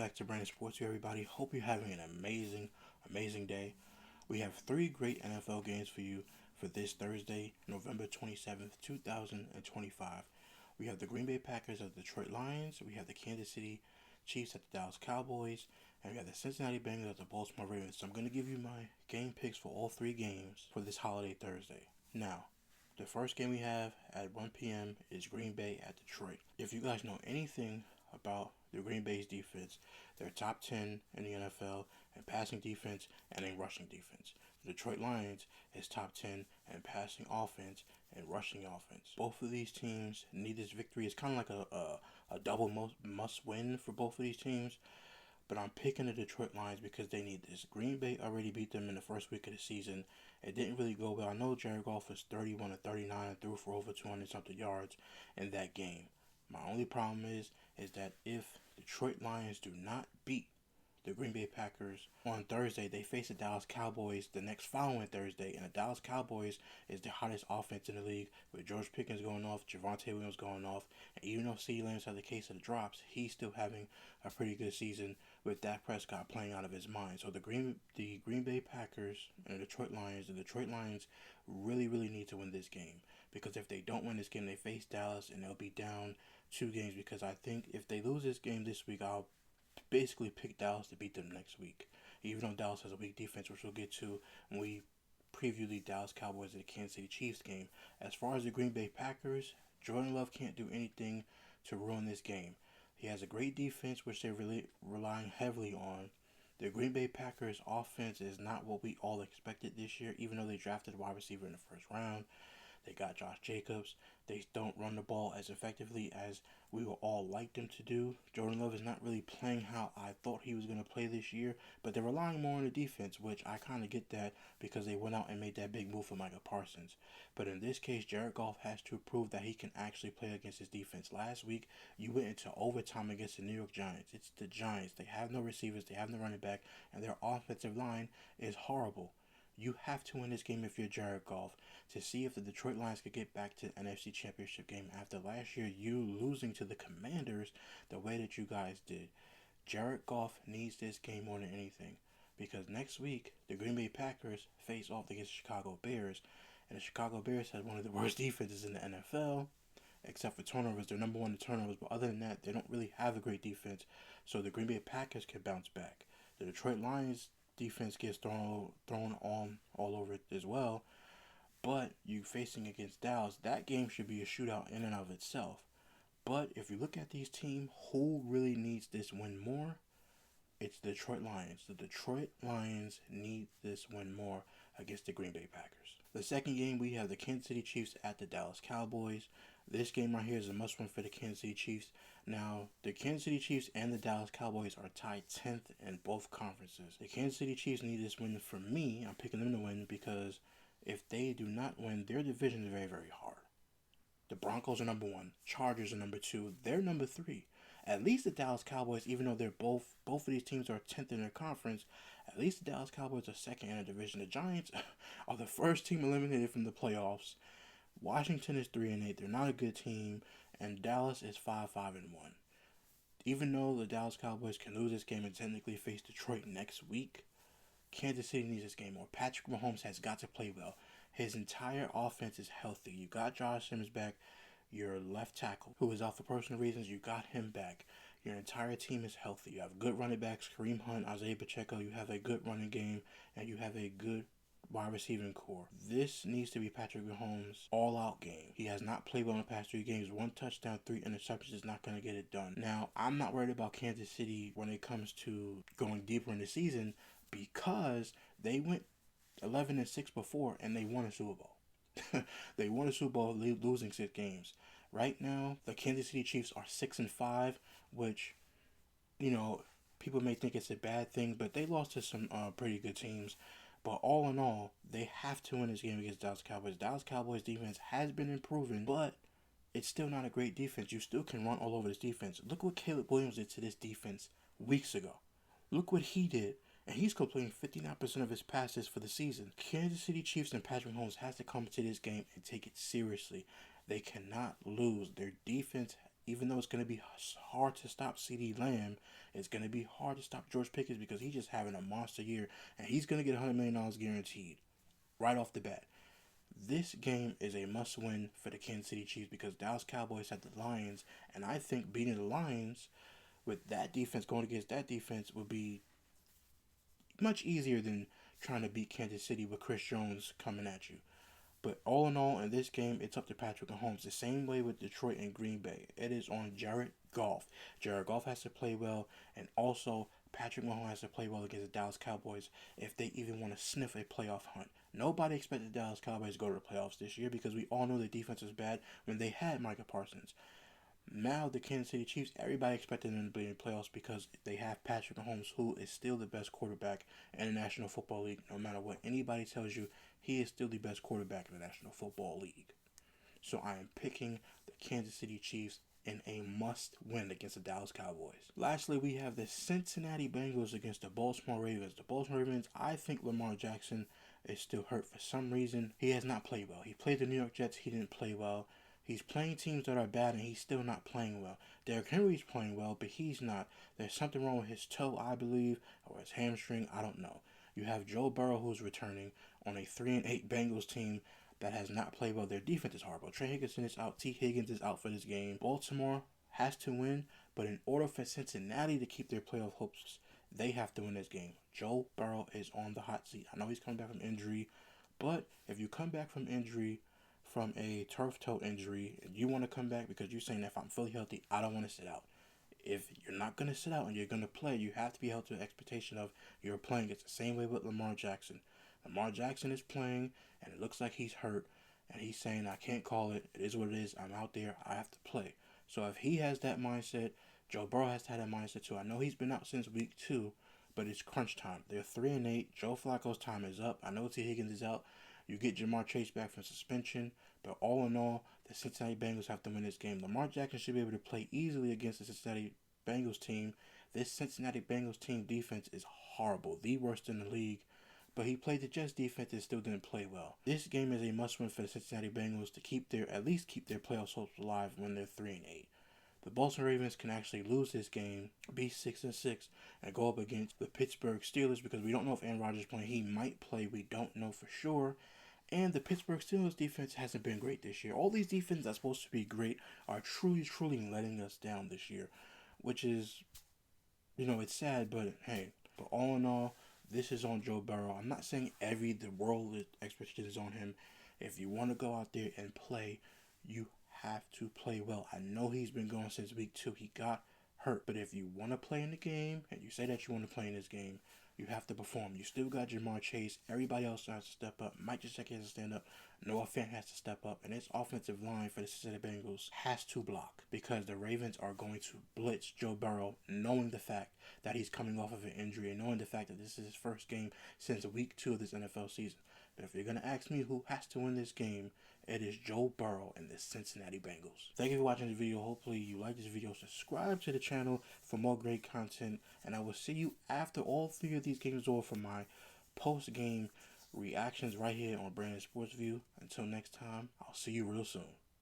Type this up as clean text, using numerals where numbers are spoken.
back to Brandon Sports, everybody. Hope you're having an amazing day. We have three great NFL games for you for this Thursday, November 27th, 2025. We have the Green Bay Packers of the Detroit Lions, we have the Kansas City Chiefs at the Dallas Cowboys, and we have the Cincinnati Bengals at the Baltimore Ravens. So I'm going to give you my game picks for all three games for this holiday Thursday. Now, the first game we have at 1 p.m. is Green Bay at Detroit. If you guys know anything about the Green Bay's defense, they're top 10 in the NFL in passing defense and in rushing defense. The Detroit Lions is top 10 in passing offense and rushing offense. Both of these teams need this victory. It's kind of like a double must win for both of these teams. But I'm picking the Detroit Lions because they need this. Green Bay already beat them in the first week of the season. It didn't really go well. I know Jared Goff was 31 of 39 and threw for over 200 something yards in that game. My only problem is that if Detroit Lions do not beat the Green Bay Packers on Thursday, they face the Dallas Cowboys the next following Thursday, and the Dallas Cowboys is the hottest offense in the league with George Pickens going off, Javonte Williams going off, and even though CeeDee Lamb's had the case of the drops, he's still having a pretty good season with Dak Prescott playing out of his mind. So the Green Bay Packers and the Detroit Lions really need to win this game, because if they don't win this game, they face Dallas and they'll be down 2 games, because I think if they lose this game this week, I'll basically pick Dallas to beat them next week, even though Dallas has a weak defense, which we'll get to when we preview the Dallas Cowboys and the Kansas City Chiefs game. As far as the Green Bay Packers, Jordan Love can't do anything to ruin this game. He has a great defense, which they're really relying heavily on. The Green Bay Packers offense is not what we all expected this year, even though they drafted a wide receiver in the first round. They got Josh Jacobs. They don't run the ball as effectively as we would all like them to do. Jordan Love is not really playing how I thought he was going to play this year, but they're relying more on the defense, which I kind of get that because they went out and made that big move for Micah Parsons. But in this case, Jared Goff has to prove that he can actually play against his defense. Last week, you went into overtime against the New York Giants. It's the Giants. They have no receivers. They have no running back, and their offensive line is horrible. You have to win this game if you're Jared Goff to see if the Detroit Lions could get back to the NFC Championship game after last year you losing to the Commanders the way that you guys did. Jared Goff needs this game more than anything, because next week the Green Bay Packers face off against the Chicago Bears, and the Chicago Bears have one of the worst defenses in the NFL. Except for turnovers, they're number one in turnovers, but other than that, they don't really have a great defense. So the Green Bay Packers can bounce back. The Detroit Lions defense gets thrown on all over it as well. But you facing against Dallas, that game should be a shootout in and of itself. But if you look at these teams, who really needs this win more? It's the Detroit Lions. The Detroit Lions need this win more against the Green Bay Packers. The second game, we have the Kansas City Chiefs at the Dallas Cowboys. This game right here is a must-win for the Kansas City Chiefs. Now, the Kansas City Chiefs and the Dallas Cowboys are tied 10th in both conferences. The Kansas City Chiefs need this win. For me, I'm picking them to win because if they do not win, their division is very hard. The Broncos are number 1. Chargers are number 2. They're number 3. At least the Dallas Cowboys, even though they're both of these teams are 10th in their conference, at least the Dallas Cowboys are second in the division. The Giants are the first team eliminated from the playoffs. Washington is 3-8. They're not a good team, and Dallas is 5-1. Even though the Dallas Cowboys can lose this game and technically face Detroit next week, Kansas City needs this game more. Patrick Mahomes has got to play well. His entire offense is healthy. You got Josh Simmons back. Your left tackle, who is out for personal reasons, you got him back. Your entire team is healthy. You have good running backs, Kareem Hunt, Isaiah Pacheco. You have a good running game, and you have a good wide receiving core. This needs to be Patrick Mahomes' all-out game. He has not played well in the past 3 games. 1 touchdown, 3 interceptions is not going to get it done. Now, I'm not worried about Kansas City when it comes to going deeper in the season, because they went 11-6 before and they won a Super Bowl. They won a Super Bowl losing 6 games. Right now, the Kansas City Chiefs are 6-5, which, people may think it's a bad thing, but they lost to some pretty good teams. But all in all, they have to win this game against Dallas Cowboys. Dallas Cowboys defense has been improving, but it's still not a great defense. You still can run all over this defense. Look what Caleb Williams did to this defense weeks ago. Look what he did. And he's completing 59% of his passes for the season. Kansas City Chiefs and Patrick Mahomes has to come to this game and take it seriously. They cannot lose. Their defense, even though it's going to be hard to stop CeeDee Lamb, it's going to be hard to stop George Pickens because he's just having a monster year, and he's going to get $100 million guaranteed right off the bat. This game is a must-win for the Kansas City Chiefs because Dallas Cowboys have the Lions, and I think beating the Lions with that defense, going against that defense, would be much easier than trying to beat Kansas City with Chris Jones coming at you. But all in all, in this game, it's up to Patrick Mahomes. The same way with Detroit and Green Bay. It is on Jared Goff. Jared Goff has to play well, and also Patrick Mahomes has to play well against the Dallas Cowboys if they even want to sniff a playoff hunt. Nobody expected the Dallas Cowboys to go to the playoffs this year because we all know the defense was bad when they had Micah Parsons. Now the Kansas City Chiefs, everybody expected them to be in the playoffs because they have Patrick Mahomes, who is still the best quarterback in the National Football League. No matter what anybody tells you, he is still the best quarterback in the National Football League. So I am picking the Kansas City Chiefs in a must-win against the Dallas Cowboys. Lastly, we have the Cincinnati Bengals against the Baltimore Ravens. The Baltimore Ravens, I think Lamar Jackson is still hurt for some reason. He has not played well. He played the New York Jets. He didn't play well. He's playing teams that are bad, and he's still not playing well. Derrick Henry's playing well, but he's not. There's something wrong with his toe, I believe, or his hamstring. I don't know. You have Joe Burrow, who's returning on a 3-8 Bengals team that has not played well. Their defense is horrible. Trey Higginson is out. T. Higgins is out for this game. Baltimore has to win, but in order for Cincinnati to keep their playoff hopes, they have to win this game. Joe Burrow is on the hot seat. I know he's coming back from injury, but if you come back from injury, from a turf toe injury, and you want to come back because you're saying if I'm fully healthy, I don't want to sit out. If you're not going to sit out and you're going to play, you have to be held to an expectation of you're playing. It's the same way with Lamar Jackson. Lamar Jackson is playing, and it looks like he's hurt, and he's saying, I can't call it. It is what it is. I'm out there. I have to play. So if he has that mindset, Joe Burrow has to have that mindset too. I know he's been out since week 2, but it's crunch time. They're 3-8. Joe Flacco's time is up. I know T. Higgins is out. You get Jamar Chase back from suspension. But all in all, the Cincinnati Bengals have to win this game. Lamar Jackson should be able to play easily against the Cincinnati Bengals team. This Cincinnati Bengals team defense is horrible. The worst in the league. But he played the Jets defense and still didn't play well. This game is a must-win for the Cincinnati Bengals to at least keep their playoff hopes alive when they're 3-8. The Baltimore Ravens can actually lose this game, be 6-6, and go up against the Pittsburgh Steelers because we don't know if Aaron Rodgers is playing. He might play. We don't know for sure. And the Pittsburgh Steelers defense hasn't been great this year. All these defenses that are supposed to be great are truly letting us down this year, which is, it's sad, but hey. But all in all, this is on Joe Burrow. I'm not saying the world expectation is on him. If you want to go out there and play, you have to play well. I know he's been going since week 2. He got hurt. But if you want to play in the game, and you say that you want to play in this game, you have to perform. You still got Jamar Chase. Everybody else has to step up. Mike Gesicki has to stand up. Noah Fant has to step up. And this offensive line for the Cincinnati Bengals has to block because the Ravens are going to blitz Joe Burrow, knowing the fact that he's coming off of an injury and knowing the fact that this is his first game since week 2 of this NFL season. But if you're going to ask me who has to win this game, it is Joe Burrow and the Cincinnati Bengals. Thank you for watching this video. Hopefully you like this video. Subscribe to the channel for more great content. And I will see you after all 3 of these games over for my post-game reactions right here on Brandon Sports View. Until next time, I'll see you real soon.